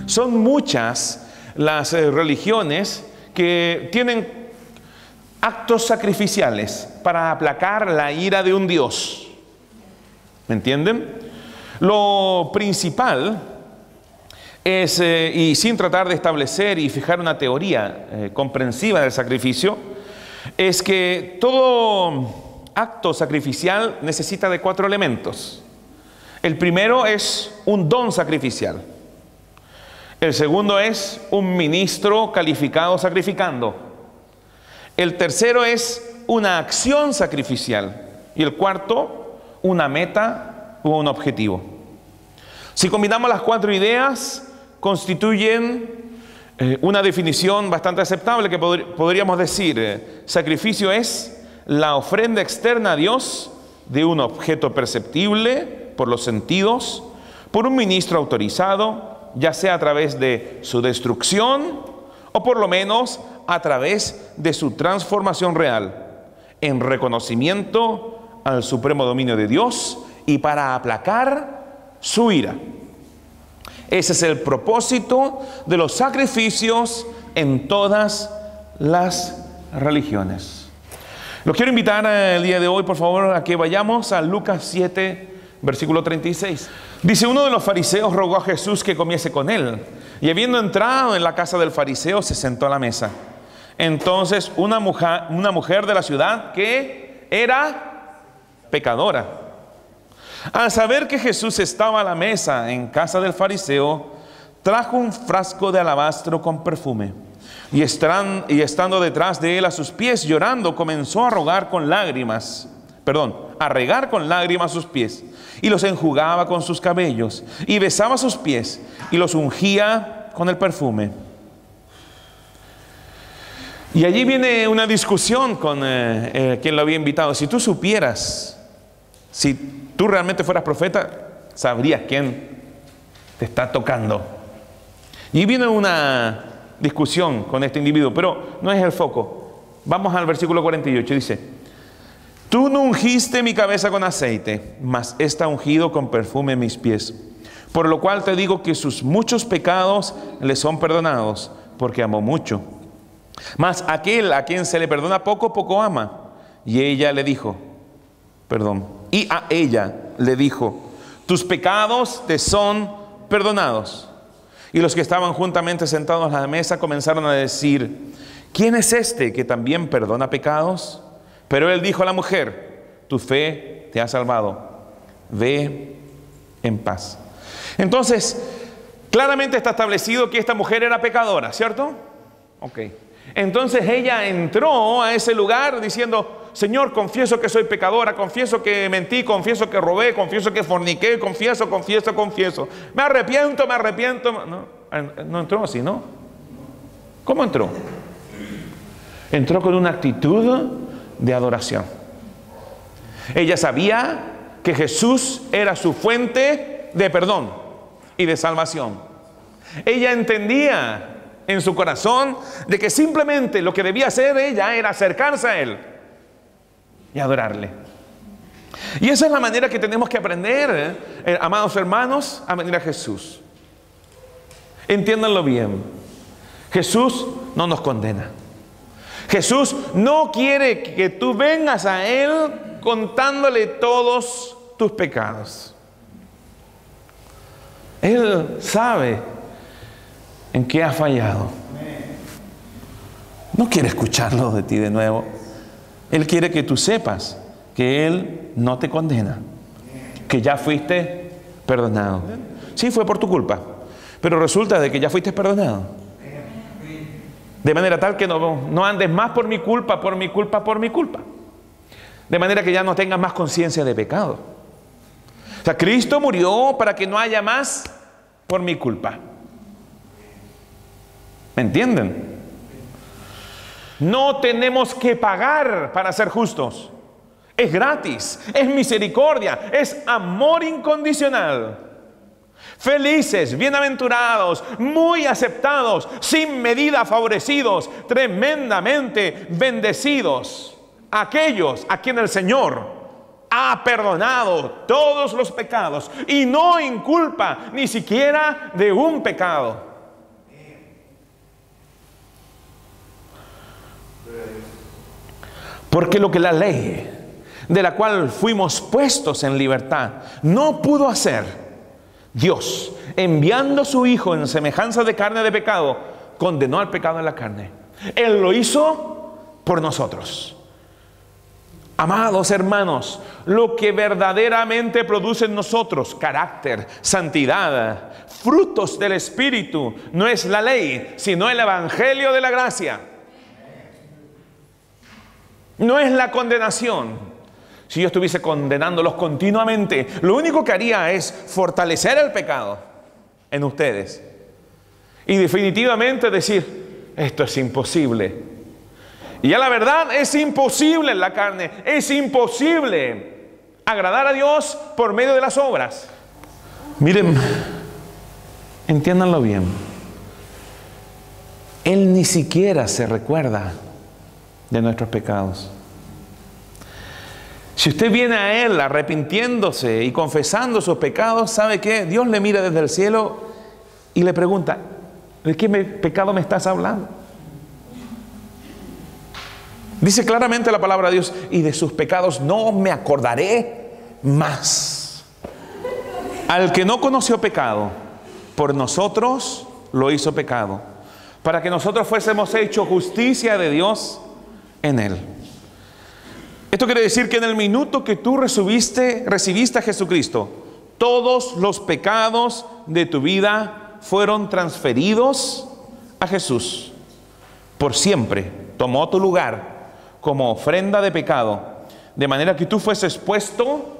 Son muchas las religiones que tienen actos sacrificiales para aplacar la ira de un Dios. ¿Me entienden? Lo principal es, y sin tratar de establecer y fijar una teoría comprensiva del sacrificio, es que todo acto sacrificial necesita de 4 elementos. El primero es un don sacrificial. El segundo es un ministro calificado sacrificando. El tercero es una acción sacrificial. Y el cuarto, una meta o un objetivo. Si combinamos las 4 ideas, constituyen una definición bastante aceptable que podríamos decir: sacrificio es la ofrenda externa a Dios de un objeto perceptible por los sentidos, por un ministro autorizado, ya sea a través de su destrucción o por lo menos a través de su transformación real, en reconocimiento al supremo dominio de Dios y para aplacar su ira. Ese es el propósito de los sacrificios en todas las religiones. Los quiero invitar el día de hoy, por favor, a que vayamos a Lucas 7, versículo 36. Dice: uno de los fariseos rogó a Jesús que comiese con él, y habiendo entrado en la casa del fariseo, se sentó a la mesa. Entonces una mujer de la ciudad que era pecadora, al saber que Jesús estaba a la mesa en casa del fariseo, trajo un frasco de alabastro con perfume, y estando detrás de él a sus pies llorando, comenzó a regar con lágrimas sus pies, y los enjugaba con sus cabellos, y besaba sus pies, y los ungía con el perfume. Y allí viene una discusión con quien lo había invitado. Si tú supieras, si tú realmente fueras profeta, sabrías quién te está tocando. Y viene una discusión con este individuo, pero no es el foco. Vamos al versículo 48, dice: tú no ungiste mi cabeza con aceite, mas está ungido con perfume mis pies. Por lo cual te digo que sus muchos pecados le son perdonados, porque amó mucho. Mas aquel a quien se le perdona poco, poco ama. Y a ella le dijo, tus pecados te son perdonados. Y los que estaban juntamente sentados a la mesa comenzaron a decir: ¿quién es este que también perdona pecados? Pero él dijo a la mujer: tu fe te ha salvado, ve en paz. Entonces, claramente está establecido que esta mujer era pecadora, ¿cierto? Ok. Entonces ella entró a ese lugar diciendo: Señor, confieso que soy pecadora, confieso que mentí, confieso que robé, confieso que forniqué, confieso. Me arrepiento. No entró así, ¿no? ¿Cómo entró? Entró con una actitud de adoración. Ella sabía que Jesús era su fuente de perdón y de salvación. Ella entendía en su corazón de que simplemente lo que debía hacer ella era acercarse a Él y adorarle. Y esa es la manera que tenemos que aprender, amados hermanos, a venir a Jesús. Entiéndanlo bien. Jesús no nos condena. Jesús no quiere que tú vengas a Él contándole todos tus pecados. Él sabe en qué has fallado. No quiere escucharlo de ti de nuevo. Él quiere que tú sepas que Él no te condena, que ya fuiste perdonado. Sí, fue por tu culpa, pero resulta de que ya fuiste perdonado. De manera tal que no andes más por mi culpa. De manera que ya no tengas más conciencia de pecado. O sea, Cristo murió para que no haya más por mi culpa. ¿Me entienden? No tenemos que pagar para ser justos. Es gratis, es misericordia, es amor incondicional. Felices, bienaventurados, muy aceptados, sin medida favorecidos, tremendamente bendecidos, aquellos a quienes el Señor ha perdonado todos los pecados y no inculpa ni siquiera de un pecado. Porque lo que la ley, de la cual fuimos puestos en libertad, no pudo hacer, Dios, enviando a su Hijo en semejanza de carne de pecado, condenó al pecado en la carne. Él lo hizo por nosotros. Amados hermanos, lo que verdaderamente produce en nosotros carácter, santidad, frutos del Espíritu, no es la ley, sino el Evangelio de la gracia. No es la condenación. Si yo estuviese condenándolos continuamente, lo único que haría es fortalecer el pecado en ustedes. Y definitivamente decir, esto es imposible. Y a la verdad es imposible en la carne. Es imposible agradar a Dios por medio de las obras. Miren, entiéndanlo bien. Él ni siquiera se recuerda de nuestros pecados. Si usted viene a Él arrepintiéndose y confesando sus pecados, ¿sabe qué? Dios le mira desde el cielo y le pregunta, ¿de qué pecado me estás hablando? Dice claramente la palabra de Dios, y de sus pecados no me acordaré más. Al que no conoció pecado, por nosotros lo hizo pecado, para que nosotros fuésemos hechos justicia de Dios en Él. Esto quiere decir que en el minuto que tú recibiste a Jesucristo, todos los pecados de tu vida fueron transferidos a Jesús. Por siempre tomó tu lugar como ofrenda de pecado, de manera que tú fueses puesto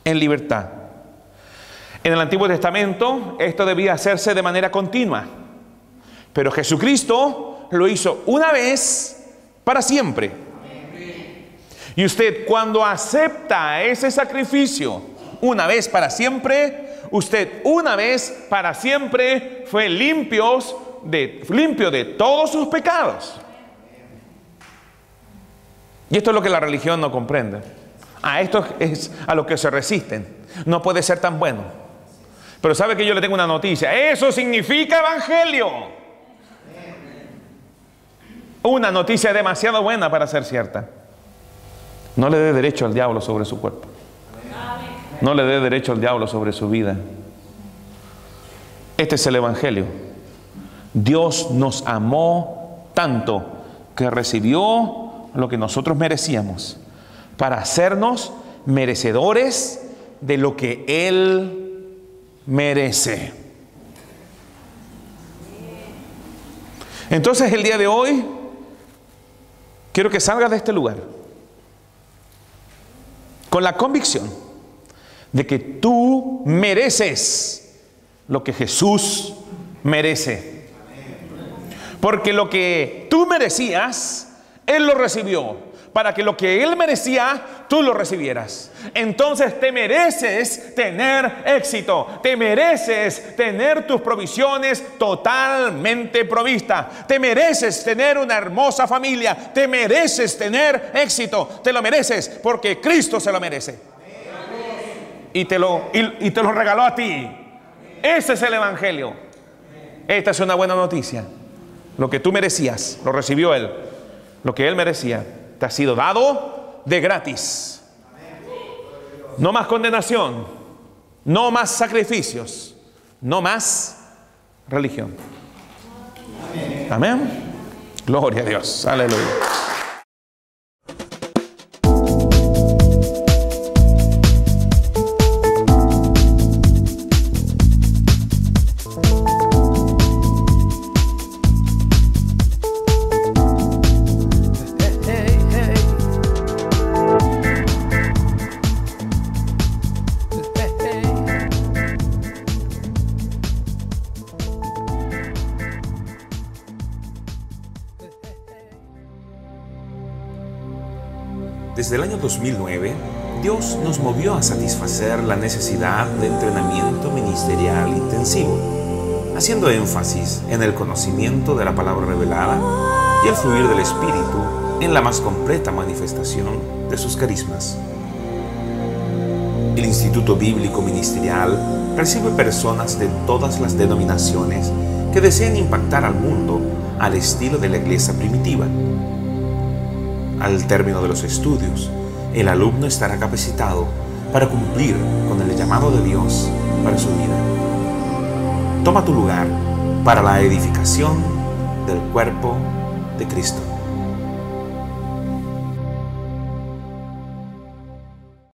en libertad. En el Antiguo Testamento esto debía hacerse de manera continua, pero Jesucristo lo hizo una vez para siempre. Y usted, cuando acepta ese sacrificio una vez para siempre, usted una vez para siempre fue limpio de todos sus pecados. Y esto es lo que la religión no comprende. A esto es a lo que se resisten. No puede ser tan bueno. Pero sabe que yo le tengo una noticia. Eso significa evangelio. Una noticia demasiado buena para ser cierta. No le dé derecho al diablo sobre su cuerpo. No le dé derecho al diablo sobre su vida. Este es el evangelio. Dios nos amó tanto que recibió lo que nosotros merecíamos para hacernos merecedores de lo que Él merece. Entonces el día de hoy quiero que salgas de este lugar con la convicción de que tú mereces lo que Jesús merece. Porque lo que tú merecías, Él lo recibió, para que lo que Él merecía, tú lo recibieras. Entonces te mereces tener éxito, te mereces tener tus provisiones totalmente provistas, te mereces tener una hermosa familia, te mereces tener éxito, te lo mereces porque Cristo se lo merece. Y te lo regaló a ti. Ese es el evangelio. Esta es una buena noticia. Lo que tú merecías, lo recibió Él. Lo que Él merecía, te ha sido dado de gratis. No más condenación, no más sacrificios, no más religión. Amén. Gloria a Dios. Aleluya. Desde el año 2009, Dios nos movió a satisfacer la necesidad de entrenamiento ministerial intensivo, haciendo énfasis en el conocimiento de la palabra revelada y el fluir del Espíritu en la más completa manifestación de sus carismas. El Instituto Bíblico Ministerial recibe personas de todas las denominaciones que desean impactar al mundo al estilo de la iglesia primitiva. Al término de los estudios, el alumno estará capacitado para cumplir con el llamado de Dios para su vida. Toma tu lugar para la edificación del cuerpo de Cristo.